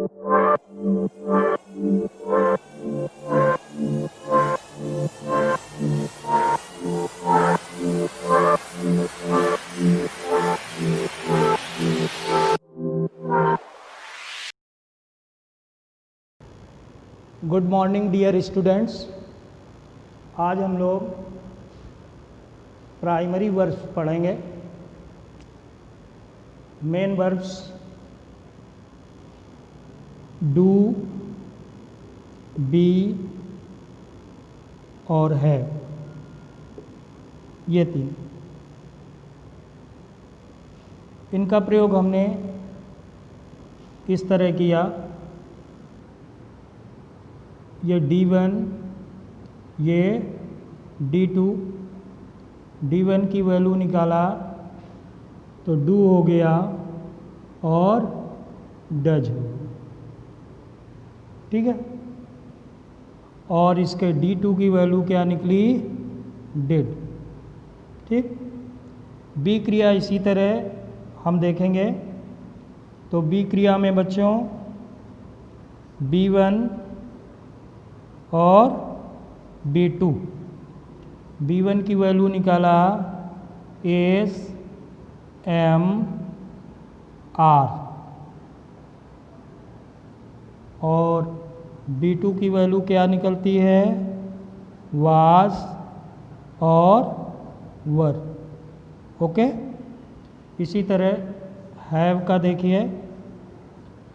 Good morning dear students. आज हम लोग प्राइमरी वर्ब्स पढ़ेंगे। मेन वर्ब्स डू, बी और है, ये तीन। इनका प्रयोग हमने इस तरह किया, ये D1, ये D2। D1 की वैल्यू निकाला तो डू हो गया और डज हो गया, ठीक है। और इसके D2 की वैल्यू क्या निकली? डिड, ठीक। बी क्रिया इसी तरह हम देखेंगे। तो बी क्रिया में बच्चों B1 और B2। B1 की वैल्यू निकाला एस एम आर और B2 की वैल्यू क्या निकलती है? वाज और वर, ओके। इसी तरह हैव का देखिए।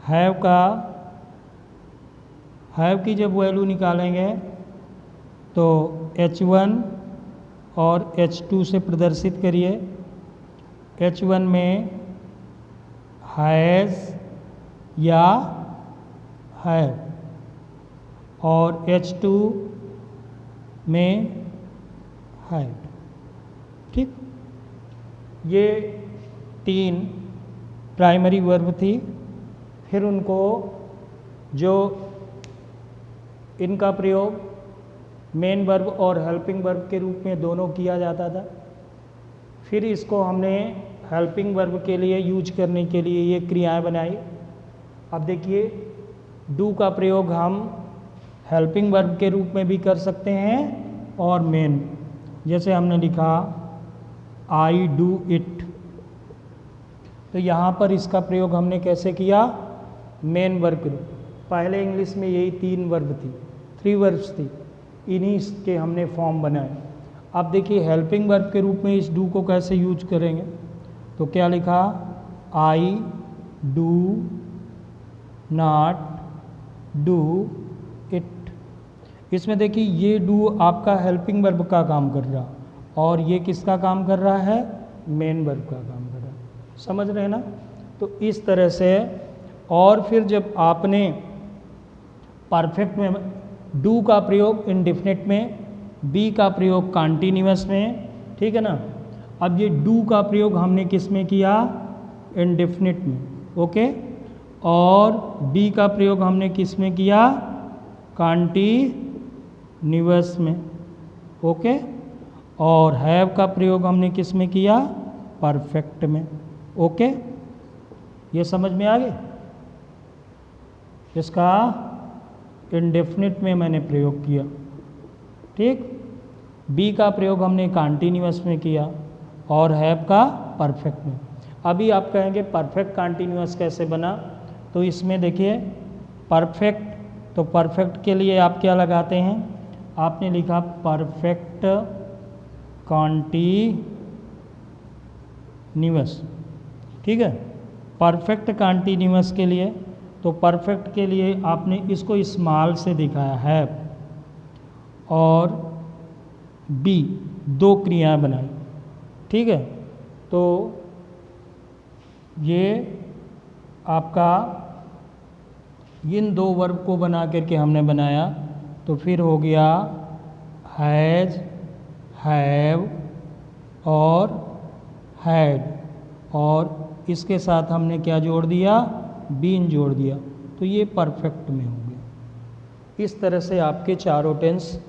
हैव की जब वैल्यू निकालेंगे तो H1 और H2 से प्रदर्शित करिए। H1 में हैज़ या हैव और H2 में हैड, ठीक। ये तीन प्राइमरी वर्ब थी। फिर उनको जो इनका प्रयोग मेन वर्ब और हेल्पिंग वर्ब के रूप में दोनों किया जाता था। फिर इसको हमने हेल्पिंग वर्ब के लिए यूज करने के लिए ये क्रियाएं बनाई। अब देखिए, डू का प्रयोग हम हेल्पिंग वर्ब के रूप में भी कर सकते हैं और मेन, जैसे हमने लिखा आई डू इट। तो यहाँ पर इसका प्रयोग हमने कैसे किया? Main verb. पहले इंग्लिश में यही तीन वर्ब थी, 3 वर्ब्स थी, इन्हीं के हमने फॉर्म बनाए। अब देखिए हेल्पिंग वर्ब के रूप में इस डू को कैसे यूज करेंगे। तो क्या लिखा? I do not do it. इसमें देखिए ये डू आपका हेल्पिंग वर्ब का काम कर रहा और ये किसका काम कर रहा है? मेन वर्ब का काम कर रहा है। समझ रहे हैं ना? तो इस तरह से। और फिर जब आपने परफेक्ट में डू का प्रयोग इंडेफिनिट में, बी का प्रयोग कॉन्टिन्यूअस में, ठीक है ना। अब ये डू का प्रयोग हमने किस में किया? इंडेफिनिट में, ओके। और बी का प्रयोग हमने किस में किया? कॉन्टिन्यूअस में, ओके। और हैव का प्रयोग हमने किस में किया? परफेक्ट में, ओके। ये समझ में आ गया? इसका इंडेफिनिट में मैंने प्रयोग किया, ठीक। बी का प्रयोग हमने कॉन्टिन्यूअस में किया और हैव का परफेक्ट में। अभी आप कहेंगे परफेक्ट कॉन्टिन्यूअस कैसे बना? तो इसमें देखिए परफेक्ट, तो परफेक्ट के लिए आप क्या लगाते हैं? आपने लिखा परफेक्ट कॉन्टिन्यूअस, ठीक है। परफेक्ट कॉन्टिन्यूअस के लिए, तो परफेक्ट के लिए आपने इसको स्मॉल से दिखाया है और बी, 2 क्रियाएं बनाई, ठीक है। तो ये आपका इन 2 वर्ब को बना करके हमने बनाया। तो फिर हो गया हैज़, हैव और हैड, और इसके साथ हमने क्या जोड़ दिया? बीन जोड़ दिया। तो ये परफेक्ट में हो गया। इस तरह से आपके चारों टेंस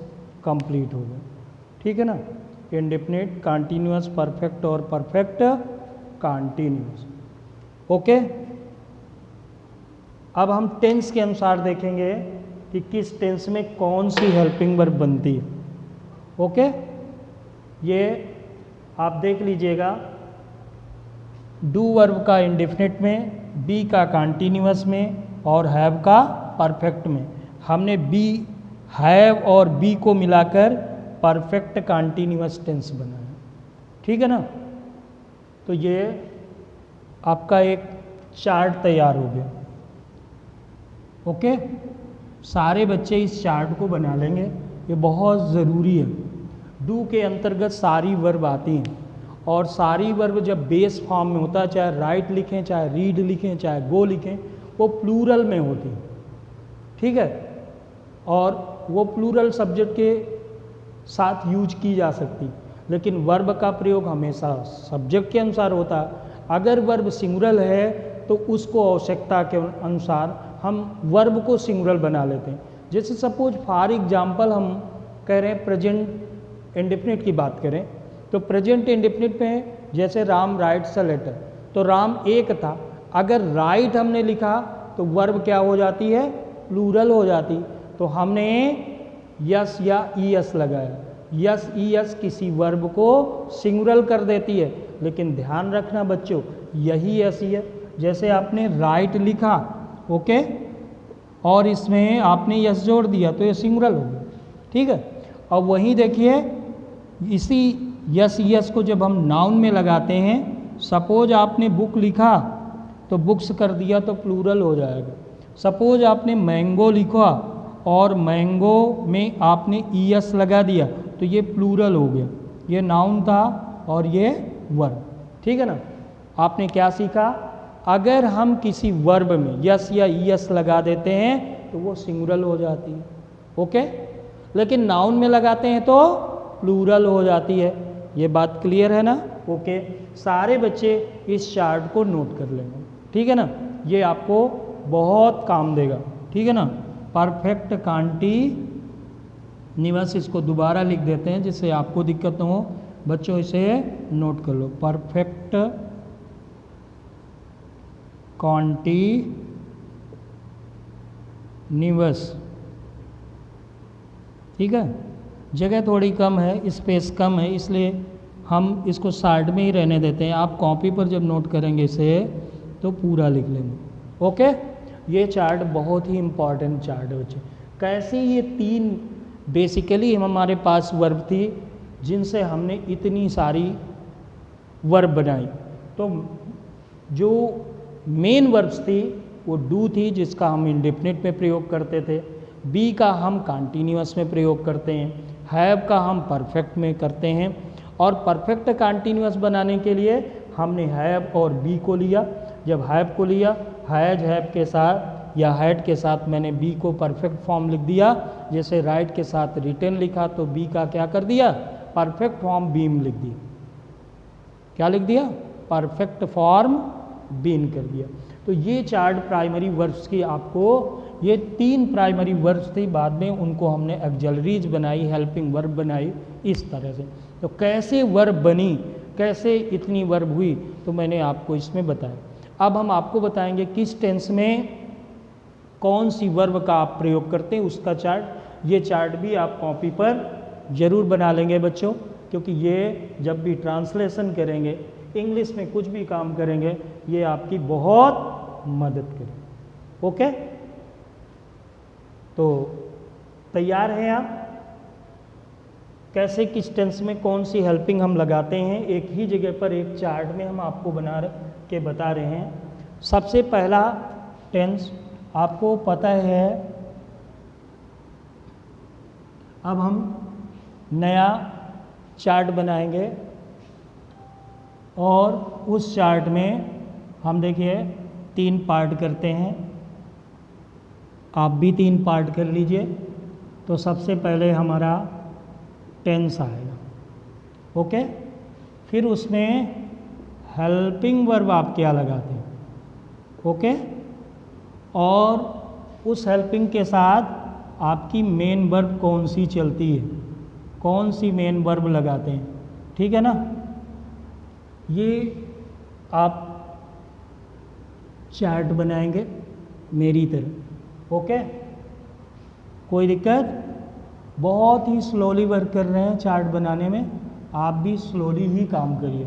कंप्लीट हो गए, ठीक है ना। इंडेफिनिट, कॉन्टिन्यूअस, परफेक्ट और परफेक्ट कॉन्टिन्यूअस, ओके। अब हम टेंस के अनुसार देखेंगे कि किस टेंस में कौन सी हेल्पिंग वर्ब बनती है। ओके, ये आप देख लीजिएगा, डू वर्ब का इंडेफिनिट में, बी का कॉन्टिन्यूअस में और हैव का परफेक्ट में। हमने बी, हैव और बी को मिलाकर परफेक्ट कॉन्टिन्यूअस टेंस बनाया, ठीक है ना। तो ये आपका एक चार्ट तैयार हो गया। ओके, सारे बच्चे इस चार्ट को बना लेंगे, ये बहुत ज़रूरी है। डू के अंतर्गत सारी वर्ब आती हैं और सारी वर्ब जब बेस फॉर्म में होता है, चाहे राइट लिखें, चाहे रीड लिखें, चाहे गो लिखें, वो प्लूरल में होती है, ठीक है। और वो प्लूरल सब्जेक्ट के साथ यूज की जा सकती, लेकिन वर्ब का प्रयोग हमेशा सब्जेक्ट के अनुसार होता है। अगर वर्ब सिंगुलर है तो उसको आवश्यकता के अनुसार हम वर्ब को सिंगुलर बना लेते हैं। जैसे सपोज फॉर एग्जांपल हम कह रहे हैं प्रेजेंट इंडेफिनिट की बात करें, तो प्रेजेंट इंडेफिनिट में जैसे राम राइट्स अ लेटर, तो राम एक था, अगर राइट हमने लिखा तो वर्ब क्या हो जाती है, प्लूरल हो जाती। तो हमने यस या ईएस लगाया, यस ईएस किसी वर्ब को सिंगुलर कर देती है, लेकिन ध्यान रखना बच्चों, यही ऐसी है। जैसे आपने राइट लिखा, ओके, और इसमें आपने यस जोड़ दिया तो ये सिंगुलर हो गया, ठीक है। अब वहीं देखिए, इसी यस यस को जब हम नाउन में लगाते हैं, सपोज आपने बुक लिखा तो बुक्स कर दिया तो प्लूरल हो जाएगा। सपोज आपने मैंगो लिखा और मैंगो में आपने ईएस लगा दिया तो ये प्लूरल हो गया, ये नाउन था और ये वर्ब, ठीक है ना। आपने क्या सीखा, अगर हम किसी वर्ब में यस या ईएस लगा देते हैं तो वो सिंगुलर हो जाती है, ओके, लेकिन नाउन में लगाते हैं तो प्लूरल हो जाती है। ये बात क्लियर है ना। ओके, सारे बच्चे इस चार्ट को नोट कर लेंगे, ठीक है ना, ये आपको बहुत काम देगा, ठीक है ना। परफेक्ट कॉन्टिन्यूअस, इसको दोबारा लिख देते हैं जिससे आपको दिक्कत न हो। बच्चों इसे नोट कर लो, परफेक्ट कॉन्टिन्यूअस, ठीक है। जगह थोड़ी कम है, स्पेस कम है, इसलिए हम इसको साइड में ही रहने देते हैं। आप कॉपी पर जब नोट करेंगे इसे तो पूरा लिख लेंगे, ओके। ये चार्ट बहुत ही इम्पॉर्टेंट चार्ट है बच्चे। कैसे ये तीन बेसिकली हमारे पास वर्ब थी जिनसे हमने इतनी सारी वर्ब बनाई। तो जो मेन वर्ब्स थी वो डू थी, जिसका हम इंडेफिनिट में प्रयोग करते थे, बी का हम कॉन्टिन्यूअस में प्रयोग करते हैं, हैव का हम परफेक्ट में करते हैं। और परफेक्ट कॉन्टिन्यूअस बनाने के लिए हमने हैव और बी को लिया। जब हैव को लिया, हैज हैव के साथ या हैड के साथ मैंने बी को परफेक्ट फॉर्म लिख दिया। जैसे राइट के साथ रिटर्न लिखा तो बी का क्या कर दिया, परफेक्ट फॉर्म बीम लिख दिया। क्या लिख दिया, परफेक्ट फॉर्म बीन कर दिया। तो ये चार्ट प्राइमरी वर्ब्स की, आपको ये तीन प्राइमरी वर्ब्स थी, बाद में उनको हमने एक्सलरीज बनाई, हेल्पिंग वर्ब बनाई, इस तरह से। तो कैसे वर्ब बनी, कैसे इतनी वर्ब हुई, तो मैंने आपको इसमें बताया। अब हम आपको बताएंगे किस टेंस में कौन सी वर्ब का आप प्रयोग करते हैं, उसका चार्ट। ये चार्ट भी आप कॉपी पर जरूर बना लेंगे बच्चों, क्योंकि ये जब भी ट्रांसलेशन करेंगे, इंग्लिश में कुछ भी काम करेंगे, ये आपकी बहुत मदद करें, ओके। तो तैयार हैं आप, कैसे किस टेंस में कौन सी हेल्पिंग हम लगाते हैं, एक ही जगह पर एक चार्ट में हम आपको बना के बता रहे हैं। सबसे पहला टेंस आपको पता है, अब हम नया चार्ट बनाएंगे और उस चार्ट में हम देखिए 3 पार्ट करते हैं, आप भी 3 पार्ट कर लीजिए। तो सबसे पहले हमारा टेंस आएगा, ओके। फिर उसमें हेल्पिंग वर्ब आप क्या लगाते हैं, ओके। और उस हेल्पिंग के साथ आपकी मेन वर्ब कौन सी चलती है, कौन सी मेन वर्ब लगाते हैं, ठीक है ना। ये आप चार्ट बनाएंगे मेरी तरह। ओके, कोई दिक्कत? बहुत ही स्लोली वर्क कर रहे हैं चार्ट बनाने में, आप भी स्लोली ही काम करिए,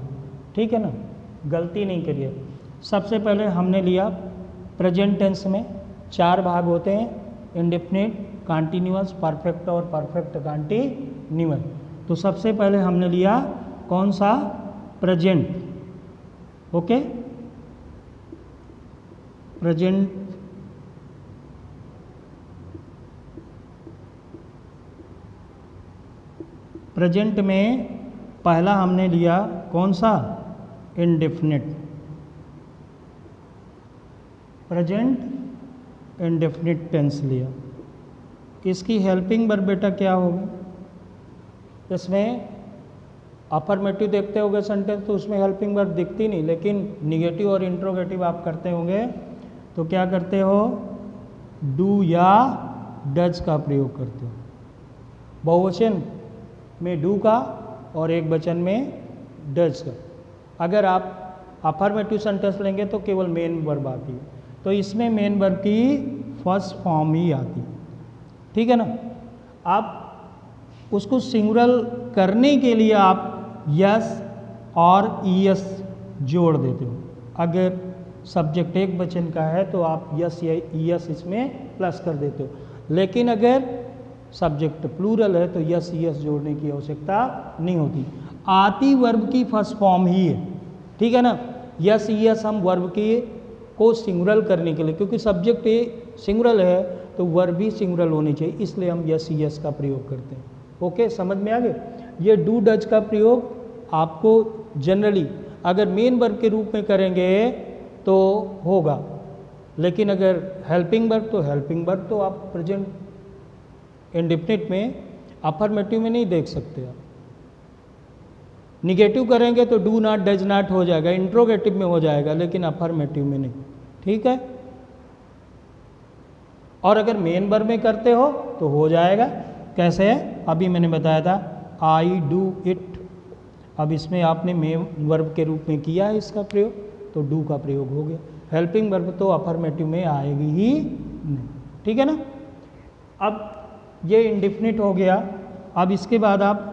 ठीक है ना, गलती नहीं करिए। सबसे पहले हमने लिया प्रेजेंट टेंस में 4 भाग होते हैं, इंडेफिनिट, कॉन्टिन्यूअस, परफेक्ट और परफेक्ट कॉन्टिन्यूअस। तो सबसे पहले हमने लिया कौन सा? प्रेजेंट। ओके, प्रेजेंट प्रेजेंट में पहला हमने लिया कौन सा? इंडेफिनिट। प्रेजेंट इंडेफिनिट टेंस लिया। इसकी हेल्पिंग वर्ब बेटा क्या होगी? इसमें अफर्मेटिव देखते होंगे सेंटेंस तो उसमें हेल्पिंग वर्ब दिखती नहीं, लेकिन निगेटिव और इंट्रोगेटिव आप करते होंगे तो क्या करते हो? डू या डज का प्रयोग करते हो। बहुवचन में डू का और एक वचन में डज का। अगर आप अफर्मेटिव सेंटेंस लेंगे तो केवल मेन वर्ब आती है, तो इसमें मेन वर्ब की फर्स्ट फॉर्म ही आती है, ठीक है ना। आप उसको सिंगुलर करने के लिए आप यस और ईएस जोड़ देते हो। अगर सब्जेक्ट एक वचन का है तो आप यस या ईएस इसमें प्लस कर देते हो, लेकिन अगर सब्जेक्ट प्लूरल है तो यस ईएस जोड़ने की आवश्यकता नहीं होती। आती वर्ब की फर्स्ट फॉर्म ही है, ठीक है ना। यस ईएस हम वर्ब की को सिंगुलर करने के लिए, क्योंकि सब्जेक्ट सिंगुलर है तो वर्ब भी सिंगुलर होनी चाहिए, इसलिए हम यस ईएस का प्रयोग करते हैं। ओके, समझ में आ गए? ये डू डज का प्रयोग आपको जनरली अगर मेन वर्ब के रूप में करेंगे तो होगा, लेकिन अगर हेल्पिंग वर्ब तो हेल्पिंग वर्ब तो आप प्रेजेंट इंडेफिनिट में अफर्मेटिव में नहीं देख सकते। आप निगेटिव करेंगे तो डू नॉट डज नॉट हो जाएगा, इंट्रोगेटिव में हो जाएगा, लेकिन अफर्मेटिव में नहीं, ठीक है। और अगर मेन वर्ब में करते हो तो हो जाएगा। कैसे है? अभी मैंने बताया था आई डू इट। अब इसमें आपने मेन वर्ब के रूप में किया है इसका प्रयोग, तो डू का प्रयोग हो गया। हेल्पिंग वर्ब तो अफर्मेटिव में आएगी ही नहीं, ठीक है ना। अब ये इंडेफिनिट हो गया। अब इसके बाद आप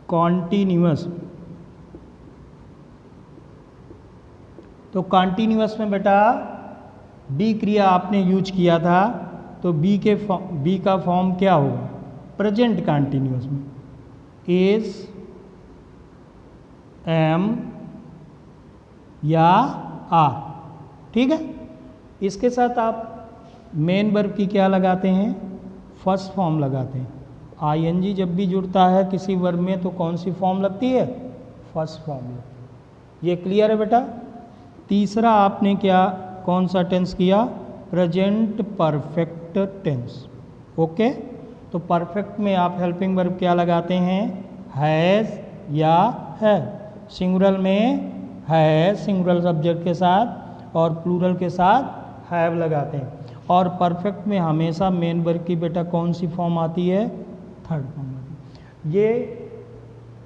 कॉन्टिन्यूअस, तो कॉन्टिन्यूअस में बेटा बी क्रिया आपने यूज किया था, तो बी का फॉर्म क्या होगा? प्रेजेंट कॉन्टिन्यूअस में इज, एम या आर, ठीक है। इसके साथ आप मेन वर्ब की क्या लगाते हैं? फर्स्ट फॉर्म लगाते हैं। आईएनजी जब भी जुड़ता है किसी वर्ब में तो कौन सी फॉर्म लगती है? फर्स्ट फॉर्म लगती है। ये क्लियर है बेटा? तीसरा आपने क्या कौन सा टेंस किया? Present perfect tense. ओके, तो परफेक्ट में आप हेल्पिंग वर्ब क्या लगाते हैं? हैज़ या है। सिंगुलर में है सिंगुलर सब्जेक्ट के साथ और प्लूरल के साथ हैव लगाते हैं। और परफेक्ट में हमेशा मेन वर्ब की बेटा कौन सी फॉर्म आती है? थर्ड फॉर्म आती है। ये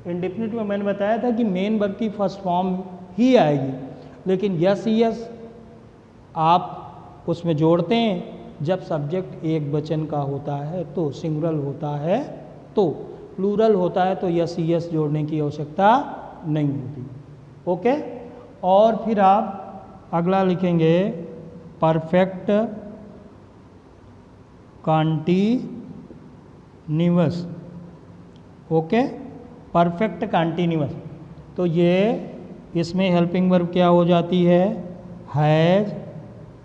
इंडेफिनिट में मैंने बताया था कि मेन वर्ब की फर्स्ट फॉर्म ही आएगी, लेकिन यस यस आप उसमें जोड़ते हैं जब सब्जेक्ट एक वचन का होता है, तो सिंगुलर होता है, तो प्लूरल होता है तो यस यस जोड़ने की आवश्यकता नहीं होती। ओके, और फिर आप अगला लिखेंगे perfect continuous. Okay, perfect continuous, तो ये इसमें हेल्पिंग वर्ब क्या हो जाती है? हैज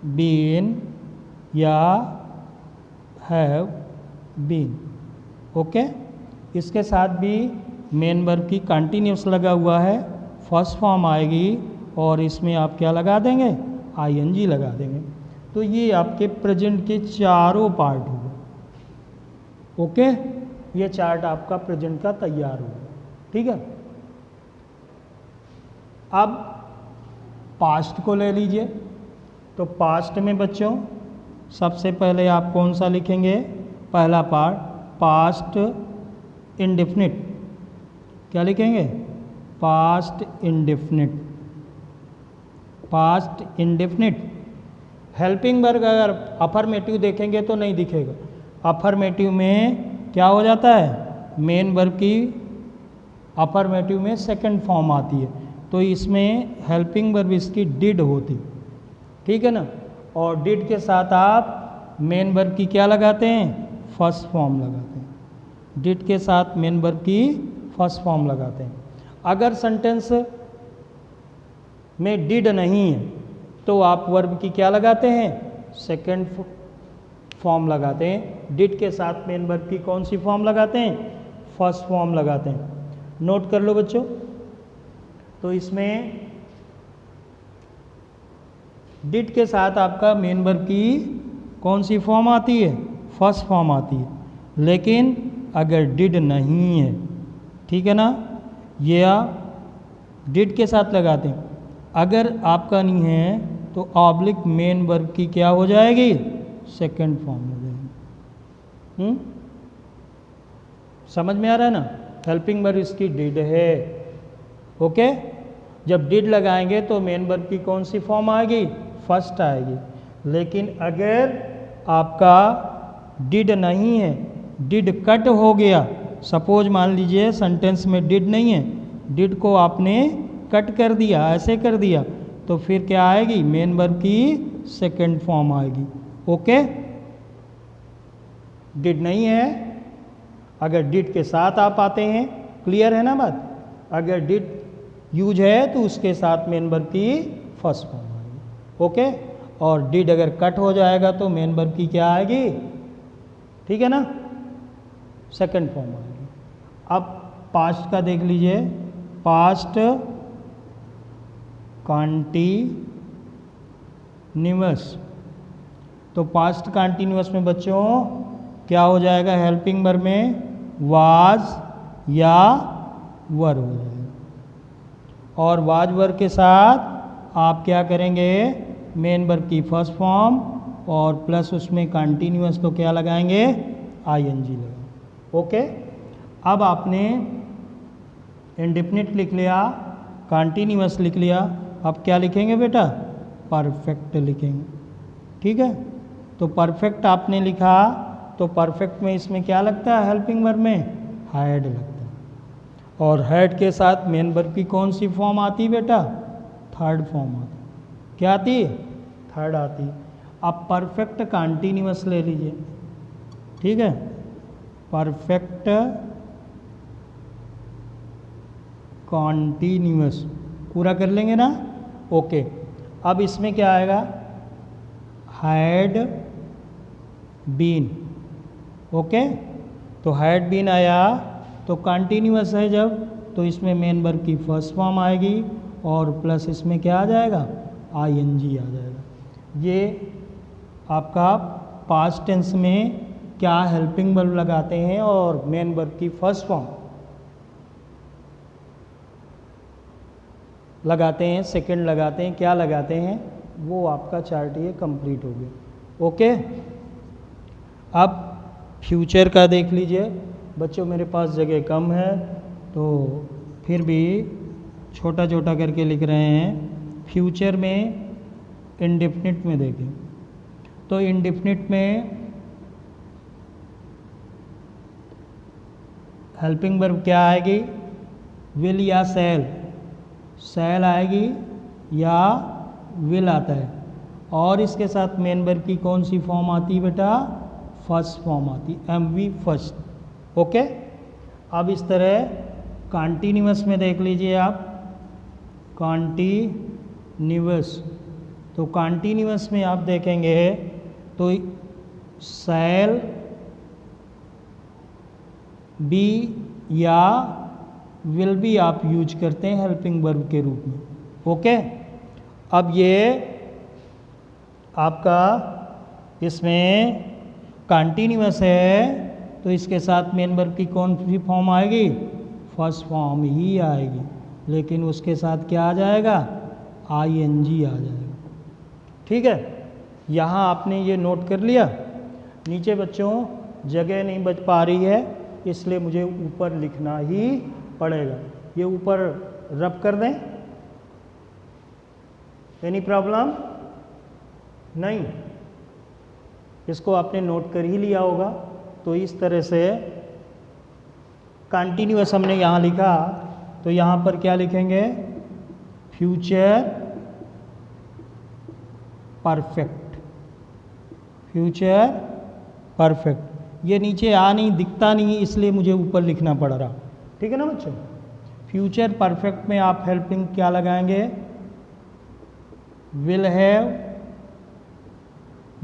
बीन या हैव बीन। ओके, इसके साथ भी मेन वर्ब की कंटिन्यूस लगा हुआ है, फर्स्ट फॉर्म आएगी और इसमें आप क्या लगा देंगे? आईएनजी लगा देंगे। तो ये आपके प्रेजेंट के चारों पार्ट हो गए। ओके, ये चार्ट आपका प्रेजेंट का तैयार हो गया, ठीक है। अब पास्ट को ले लीजिए। तो पास्ट में बच्चों सबसे पहले आप कौन सा लिखेंगे? पहला पार्ट पास्ट इंडेफिनिट। क्या लिखेंगे? Past indefinite. Past indefinite helping verb अगर अफर्मेटिव देखेंगे तो नहीं दिखेगा। अफर्मेटिव में क्या हो जाता है, मेन वर्ब की अफर्मेटिव में सेकंड फॉर्म आती है, तो इसमें हेल्पिंग वर्ब इसकी डिड होती, ठीक है ना। और डिड के साथ आप मेन वर्ब की क्या लगाते हैं, फर्स्ट फॉर्म लगाते हैं। डिड के साथ मेन वर्ब की फर्स्ट फॉर्म लगाते हैं। अगर सेंटेंस में डिड नहीं है तो आप वर्ब की क्या लगाते हैं, सेकंड फॉर्म लगाते हैं। डिड के साथ मेन वर्ब की कौन सी फॉर्म लगाते हैं, फर्स्ट फॉर्म लगाते हैं। नोट कर लो बच्चों। तो इसमें डिड के साथ आपका मेन वर्ब की कौन सी फॉर्म आती है, फर्स्ट फॉर्म आती है। लेकिन अगर डिड नहीं है, ठीक है ना, या डिड के साथ लगाते हैं। अगर आपका नहीं है तो ऑब्लिक मेन वर्ब की क्या हो जाएगी, सेकंड फॉर्म हो जाएगी। समझ में आ रहा है ना। हेल्पिंग वर्ब इसकी डिड है। ओके, जब डिड लगाएंगे तो मेन वर्ब की कौन सी फॉर्म आएगी, फर्स्ट आएगी। लेकिन अगर आपका डिड नहीं है, डिड कट हो गया, सपोज मान लीजिए सेंटेंस में डिड नहीं है, डिड को आपने कट कर दिया, ऐसे कर दिया, तो फिर क्या आएगी, मेन वर्ब की सेकंड फॉर्म आएगी। ओके, डिड नहीं है, अगर डिड के साथ आप आते हैं, क्लियर है ना बात। अगर डिड यूज है तो उसके साथ मेन वर्ब की फर्स्ट फॉर्म आएगी। ओके, और डिड अगर कट हो जाएगा तो मेन वर्ब की क्या आएगी, ठीक है ना, सेकंड फॉर्म आएगी। अब पास्ट का देख लीजिए, पास्ट कॉन्टिन्यूअस। तो पास्ट कॉन्टिन्यूअस में बच्चों क्या हो जाएगा, हेल्पिंग वर्ब में वाज या वर हो जाएगा। और वाज वर के साथ आप क्या करेंगे, मेन वर्ब की फर्स्ट फॉर्म और प्लस उसमें कॉन्टिन्यूअस, तो क्या लगाएंगे, आईएनजी लगाएंगे। ओके, अब आपने इंडेफिनिट लिख लिया, कॉन्टिन्यूअस लिख लिया, अब क्या लिखेंगे बेटा, परफेक्ट लिखेंगे। ठीक है, तो परफेक्ट आपने लिखा, तो परफेक्ट में इसमें क्या लगता है, हेल्पिंग वर्ब में हैड लगता है। और हैड के साथ मेन वर्ब की कौन सी फॉर्म आती बेटा, थर्ड फॉर्म आती। क्या आती, थर्ड आती। अब परफेक्ट कॉन्टिन्यूअस ले लीजिए, ठीक है, परफेक्ट कॉन्टिन्यूअस पूरा कर लेंगे ना। ओके, अब इसमें क्या आएगा, हैड बीन। ओके, तो हैड बीन आया तो कॉन्टिन्यूअस है जब, तो इसमें मेन वर्ब की फर्स्ट फॉर्म आएगी और प्लस इसमें क्या आ जाएगा, आईएनजी आ जाएगा। ये आपका पास्ट टेंस में क्या हेल्पिंग वर्ब लगाते हैं और मेन वर्ब की फर्स्ट फॉर्म लगाते हैं, सेकंड लगाते हैं, क्या लगाते हैं, वो आपका चार्ट ये कंप्लीट हो गया। ओके, अब फ्यूचर का देख लीजिए बच्चों, मेरे पास जगह कम है तो फिर भी छोटा छोटा करके लिख रहे हैं। फ्यूचर में इंडेफिनिट में देखें तो इंडेफिनिट में हेल्पिंग वर्ब क्या आएगी, विल या शैल, शैल आएगी या विल आता है। और इसके साथ मेन वर्ब की कौन सी फॉर्म आती है बेटा, फर्स्ट फॉर्म आती, एमवी फर्स्ट। ओके, अब इस तरह कॉन्टिन्यूअस में देख लीजिए आप, कॉन्टिन्यूअस, तो कॉन्टिन्यूअस में आप देखेंगे तो शैल बी या विल भी आप यूज करते हैं हेल्पिंग वर्ब के रूप में। ओके, अब ये आपका इसमें कॉन्टिन्यूअस है तो इसके साथ मेन वर्ब की कौन सी फॉर्म आएगी, फर्स्ट फॉर्म ही आएगी, लेकिन उसके साथ क्या आ जाएगा, आईएनजी आ जाएगा। ठीक है, यहाँ आपने ये नोट कर लिया। नीचे बच्चों जगह नहीं बच पा रही है, इसलिए मुझे ऊपर लिखना ही पड़ेगा। ये ऊपर रब कर दें, एनी प्रॉब्लम, नहीं, इसको आपने नोट कर ही लिया होगा। तो इस तरह से कंटिन्यूअस हमने यहाँ लिखा, तो यहाँ पर क्या लिखेंगे, फ्यूचर परफेक्ट, फ्यूचर परफेक्ट। ये नीचे आ नहीं, दिखता नहीं, इसलिए मुझे ऊपर लिखना पड़ रहा। ठीक है ना बच्चों। फ्यूचर परफेक्ट में आप हेल्पिंग क्या लगाएंगे, विल हैव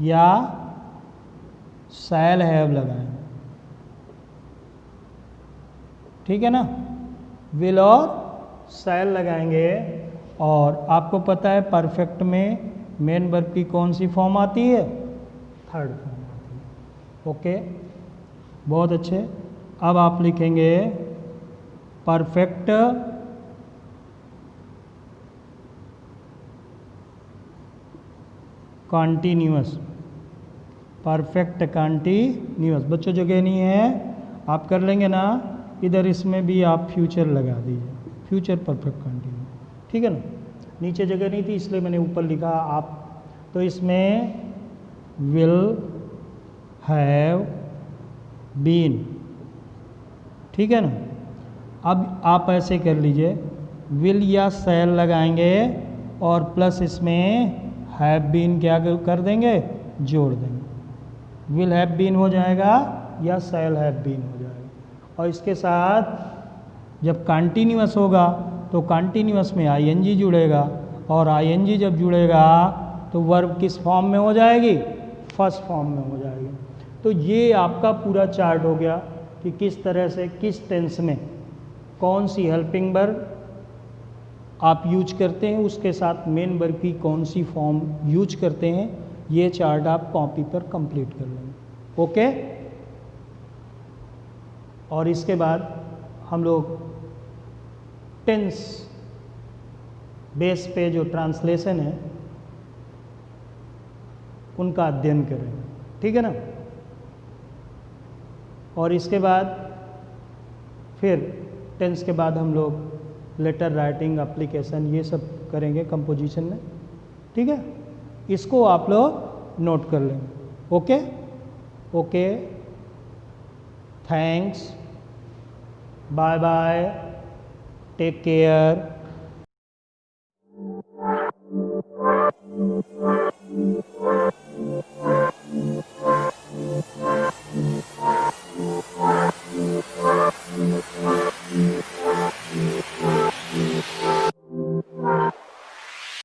या शैल हैव लगाएंगे। ठीक है ना, विल और शैल लगाएंगे। और आपको पता है परफेक्ट में मेन वर्ब की कौन सी फॉर्म आती है, थर्ड फॉर्म आती है। ओके, बहुत अच्छे। अब आप लिखेंगे परफेक्ट कॉन्टिन्यूअस, परफेक्ट कॉन्टिन्यूअस। बच्चों जगह नहीं है, आप कर लेंगे ना, इधर इसमें भी आप फ्यूचर लगा दीजिए, फ्यूचर परफेक्ट कॉन्टिन्यूअस। ठीक है ना, नीचे जगह नहीं थी इसलिए मैंने ऊपर लिखा आप। तो इसमें विल हैव बीन। ठीक है ना, अब आप ऐसे कर लीजिए, विल या शैल लगाएंगे और प्लस इसमें हैव बीन क्या कर देंगे, जोड़ देंगे। विल हैव बीन हो जाएगा या शैल हैव बीन हो जाएगा। और इसके साथ जब कंटिन्यूअस होगा तो कंटिन्यूअस में आईएनजी जुड़ेगा, और आईएनजी जब जुड़ेगा तो वर्ब किस फॉर्म में हो जाएगी, फर्स्ट फॉर्म में हो जाएगी। तो ये आपका पूरा चार्ट हो गया कि किस तरह से किस टेंस में कौन सी हेल्पिंग वर्ब आप यूज करते हैं, उसके साथ मेन वर्ब की कौन सी फॉर्म यूज करते हैं। ये चार्ट आप कॉपी पर कंप्लीट कर लेंगे। ओके, और इसके बाद हम लोग टेंस बेस पे जो ट्रांसलेशन है उनका अध्ययन करेंगे। ठीक है ना, और इसके बाद फिर टेंस के बाद हम लोग लेटर राइटिंग, एप्लीकेशन, ये सब करेंगे कंपोजिशन में। ठीक है, इसको आप लोग नोट कर लेंगे। Okay okay, thanks, bye bye, take care.